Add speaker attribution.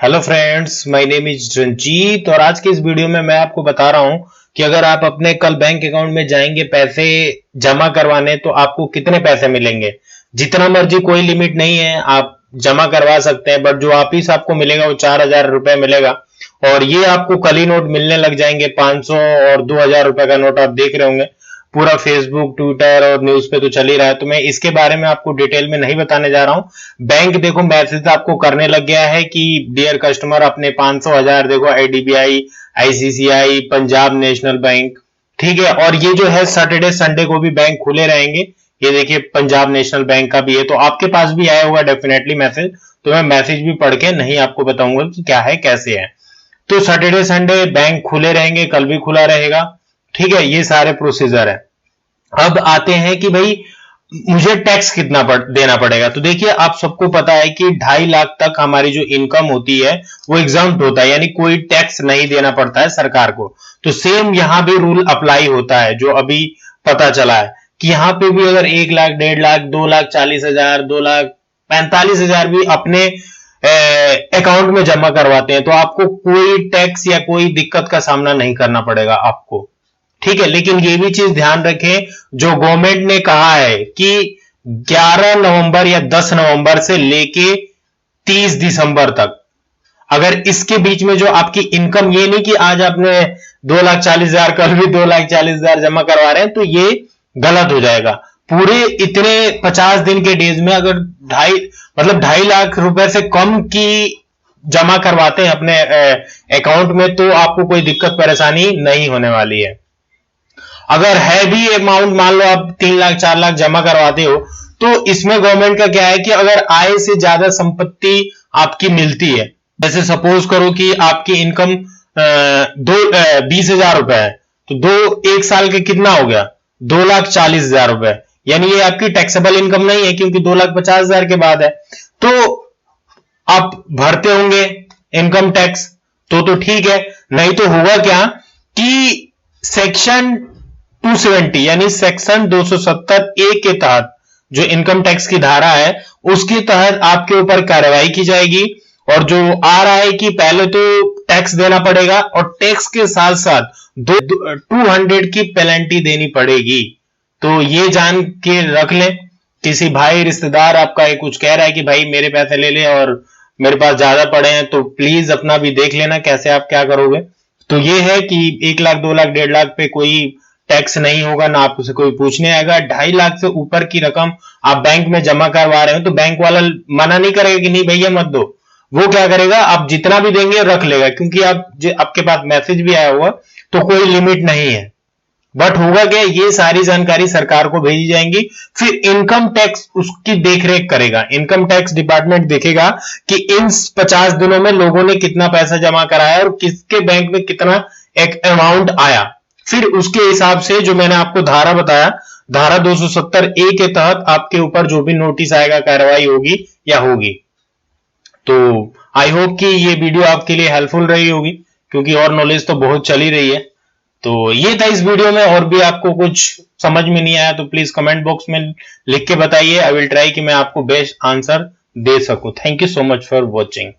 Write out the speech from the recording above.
Speaker 1: Hello friends, my name is Ranjeet और आज के इस वीडियो में मैं आपको बता रहा हूं कि अगर आप अपने कल बैंक अकाउंट में जाएंगे पैसे जमा करवाने तो आपको कितने पैसे मिलेंगे। जितना मर्जी, कोई लिमिट नहीं है, आप जमा करवा सकते हैं, बट जो वापिस आपको मिलेगा वो 4,000 रुपए मिलेगा। और ये आपको कल ही नोट मिलने लग जाएंगे, 500 और 2,000 रुपए का नोट आप देख रहे होंगे। पूरा फेसबुक, ट्विटर और न्यूज पे तो चल ही रहा है, तो मैं इसके बारे में आपको डिटेल में नहीं बताने जा रहा हूं। बैंक देखो मैसेज आपको करने लग गया है कि डियर कस्टमर अपने 500 हजार देखो IDBI, ICCI, Punjab national bank, ठीक है। और ये जो है सैटरडे संडे को भी बैंक खुले रहेंगे। ये देखिए पंजाब नेशनल बैंक का भी है, तो आपके पास भी आया होगा डेफिनेटली मैसेज। तो मैं मैसेज भी पढ़ के नहीं आपको बताऊंगा कि क्या है कैसे है। तो सैटरडे संडे बैंक खुले रहेंगे, कल भी खुला रहेगा, ठीक है। ये सारे प्रोसीजर है। अब आते हैं कि भाई मुझे टैक्स कितना देना पड़ेगा। तो देखिए आप सबको पता है कि 2.5 लाख तक हमारी जो इनकम होती है वो एग्जाम्प्ट होता है, यानी कोई टैक्स नहीं देना पड़ता है सरकार को। तो सेम यहां भी रूल अप्लाई होता है, जो अभी पता चला है कि यहां पे भी अगर 1 लाख, 1.5 लाख, 2,40,000, 2,45,000 भी अपने अकाउंट में जमा करवाते हैं तो आपको कोई टैक्स या कोई दिक्कत का सामना नहीं करना पड़ेगा आपको, ठीक है। लेकिन ये भी चीज ध्यान रखें, जो गवर्नमेंट ने कहा है कि 11 नवंबर या 10 नवंबर से लेके 30 दिसंबर तक, अगर इसके बीच में जो आपकी इनकम, ये नहीं कि आज आपने 2,40,000 कल भी 2,40,000 जमा करवा रहे हैं, तो ये गलत हो जाएगा। पूरे इतने 50 दिन के डेज में अगर 2.5 लाख रुपए से कम की जमा करवाते हैं अपने अकाउंट में तो आपको कोई दिक्कत परेशानी नहीं होने वाली है। अगर है भी अमाउंट, मान लो आप 3 लाख 4 लाख जमा करवाते हो, तो इसमें गवर्नमेंट का क्या है कि अगर आय से ज्यादा संपत्ति आपकी मिलती है, जैसे सपोज करो कि आपकी इनकम 20,000 रुपए है, तो एक साल के कितना हो गया, 2,40,000 रुपए, यानी ये आपकी टैक्सेबल इनकम नहीं है क्योंकि 2,50,000 के बाद है। तो आप भरते होंगे इनकम टैक्स, तो ठीक है। नहीं तो होगा क्या कि सेक्शन 270 यानी सेक्शन 270A के तहत जो इनकम टैक्स की धारा है उसके तहत आपके ऊपर कार्रवाई की जाएगी। और जो आ रहा है कि पहले तो टैक्स देना पड़ेगा और टैक्स के साथ साथ 200 की पेनल्टी देनी पड़ेगी। तो ये जान के रख लें, किसी भाई रिश्तेदार आपका ये कुछ कह रहा है कि भाई मेरे पैसे ले ले और मेरे पास ज्यादा पड़े हैं, तो प्लीज अपना भी देख लेना कैसे आप क्या करोगे। तो ये है कि 1 लाख, 2 लाख, 1.5 लाख पे कोई टैक्स नहीं होगा, ना आपसे कोई पूछने आएगा। 2.5 लाख से ऊपर की रकम आप बैंक में जमा करवा रहे हो तो बैंक वाला मना नहीं करेगा कि नहीं भैया मत दो। वो क्या करेगा, आप जितना भी देंगे रख लेगा, क्योंकि आपके पास मैसेज भी आया हुआ तो कोई लिमिट नहीं है। बट होगा क्या, ये सारी जानकारी सरकार को भेजी जाएंगी, फिर इनकम टैक्स उसकी देखरेख करेगा। इनकम टैक्स डिपार्टमेंट देखेगा कि इन 50 दिनों में लोगों ने कितना पैसा जमा कराया और किसके बैंक में कितना एक अमाउंट आया। फिर उसके हिसाब से जो मैंने आपको धारा बताया, धारा 270A के तहत आपके ऊपर जो भी नोटिस आएगा, कार्रवाई होगी या होगी। तो आई होप कि ये वीडियो आपके लिए हेल्पफुल रही होगी, क्योंकि और नॉलेज तो बहुत चल ही रही है। तो ये था इस वीडियो में, और भी आपको कुछ समझ में नहीं आया तो प्लीज कमेंट बॉक्स में लिख के बताइए। आई विल ट्राई कि मैं आपको बेस्ट आंसर दे सकूं। Thank you so much for watching.